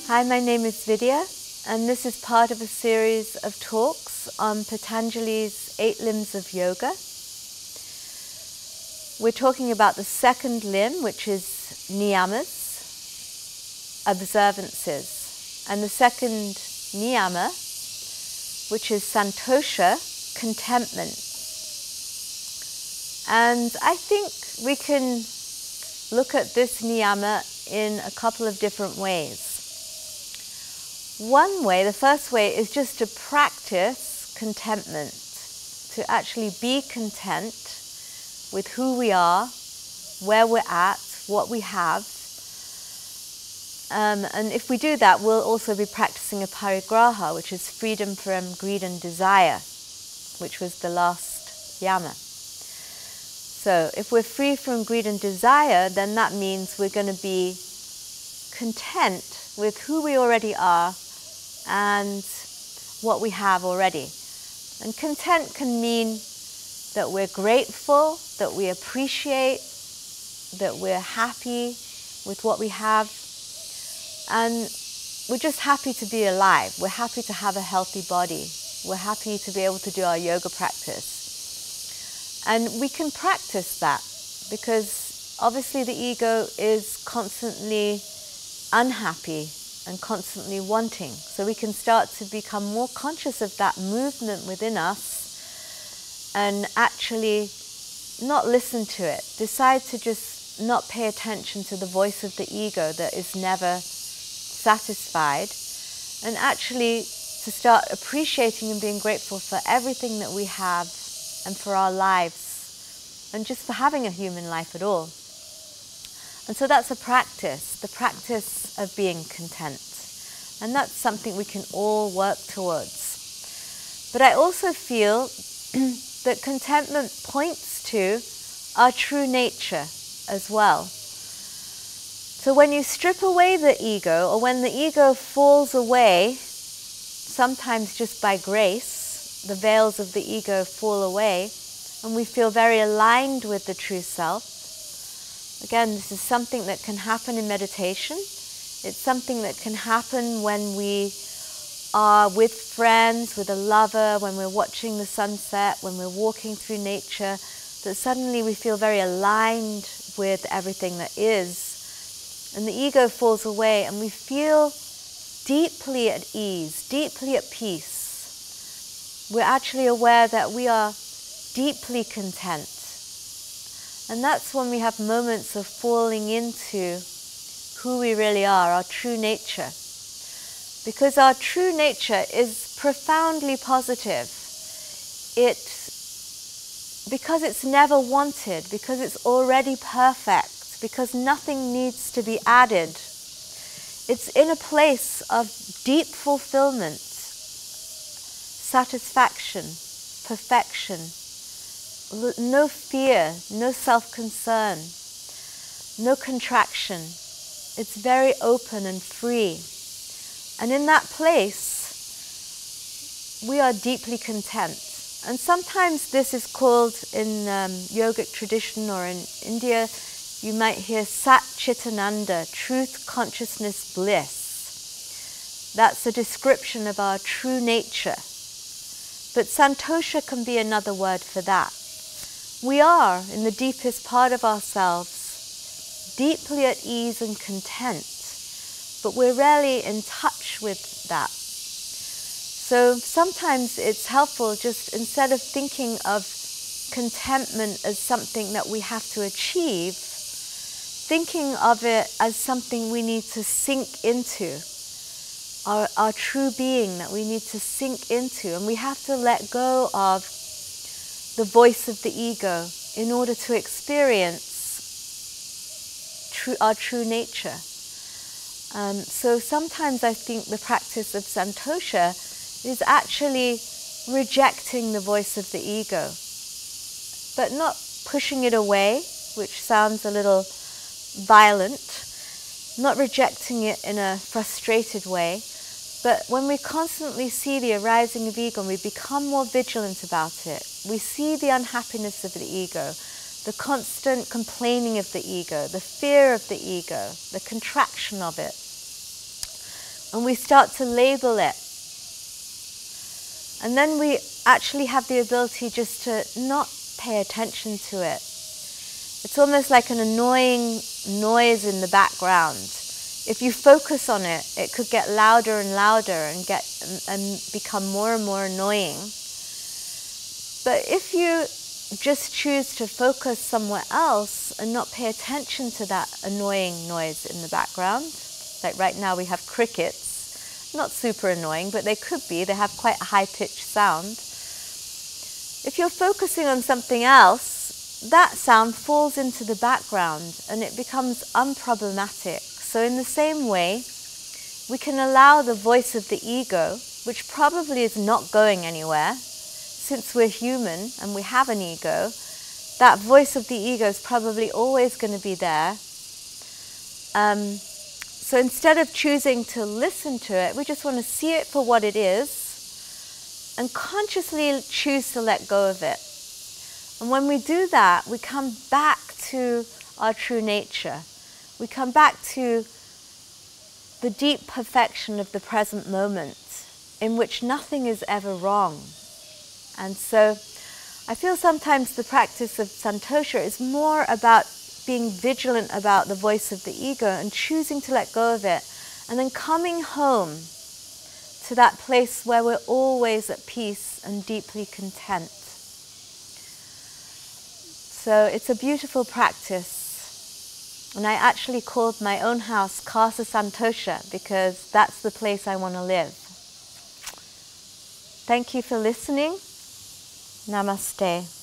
Hi, my name is Vidya, and this is part of a series of talks on Patanjali's 8 limbs of yoga. We're talking about the second limb, which is niyamas, observances, and the second niyama, which is Santosa, contentment. And I think we can look at this niyama in a couple of different ways. One way, the first way, is just to practice contentment, to actually be content with who we are, where we're at, what we have. And if we do that, we'll also be practicing a parigraha, which is freedom from greed and desire, which was the last yama. So if we're free from greed and desire, then that means we're going to be content with who we already are and what we have already. And content can mean that we're grateful, that we appreciate, that we're happy with what we have, and we're just happy to be alive. We're happy to have a healthy body. We're happy to be able to do our yoga practice. And we can practice that because obviously the ego is constantly unhappy and constantly wanting. So we can start to become more conscious of that movement within us and actually not listen to it. Decide to just not pay attention to the voice of the ego that is never satisfied, and actually to start appreciating and being grateful for everything that we have and for our lives and just for having a human life at all. And so that's a practice, the practice of being content. And that's something we can all work towards. But I also feel that contentment points to our true nature as well. So when you strip away the ego, or when the ego falls away, sometimes just by grace, the veils of the ego fall away, and we feel very aligned with the true self. Again, this is something that can happen in meditation. It's something that can happen when we are with friends, with a lover, when we're watching the sunset, when we're walking through nature, that suddenly we feel very aligned with everything that is. And the ego falls away and we feel deeply at ease, deeply at peace. We're actually aware that we are deeply content. And that's when we have moments of falling into who we really are, our true nature. Because our true nature is profoundly positive. Because it's never wanted, because it's already perfect, because nothing needs to be added. It's in a place of deep fulfillment, satisfaction, perfection. No fear, no self-concern, no contraction. It's very open and free. And in that place, we are deeply content. And sometimes this is called, in yogic tradition or in India, you might hear Sat Chitananda, truth, consciousness, bliss. That's a description of our true nature. But Santosa can be another word for that. We are, in the deepest part of ourselves, deeply at ease and content, but we're rarely in touch with that. So sometimes it's helpful, just instead of thinking of contentment as something that we have to achieve, thinking of it as something we need to sink into, our true being that we need to sink into, and we have to let go of the voice of the ego in order to experience our true nature. So sometimes I think the practice of Santosa is actually rejecting the voice of the ego, but not pushing it away, which sounds a little violent, not rejecting it in a frustrated way. But when we constantly see the arising of ego and we become more vigilant about it, we see the unhappiness of the ego, the constant complaining of the ego, the fear of the ego, the contraction of it. and we start to label it. And then we actually have the ability just to not pay attention to it. It's almost like an annoying noise in the background. If you focus on it, it could get louder and louder and become more and more annoying. But if you just choose to focus somewhere else and not pay attention to that annoying noise in the background, like right now we have crickets, not super annoying, but they could be, they have quite a high-pitched sound. If you're focusing on something else, that sound falls into the background and it becomes unproblematic. So in the same way, we can allow the voice of the ego, which probably is not going anywhere, since we're human and we have an ego, that voice of the ego is probably always going to be there. So instead of choosing to listen to it, we just want to see it for what it is and consciously choose to let go of it. And when we do that, we come back to our true nature. We come back to the deep perfection of the present moment, in which nothing is ever wrong. And so I feel sometimes the practice of Santosa is more about being vigilant about the voice of the ego and choosing to let go of it, and then coming home to that place where we're always at peace and deeply content. So it's a beautiful practice. And I actually called my own house Casa Santosa because that's the place I want to live. Thank you for listening. Namaste.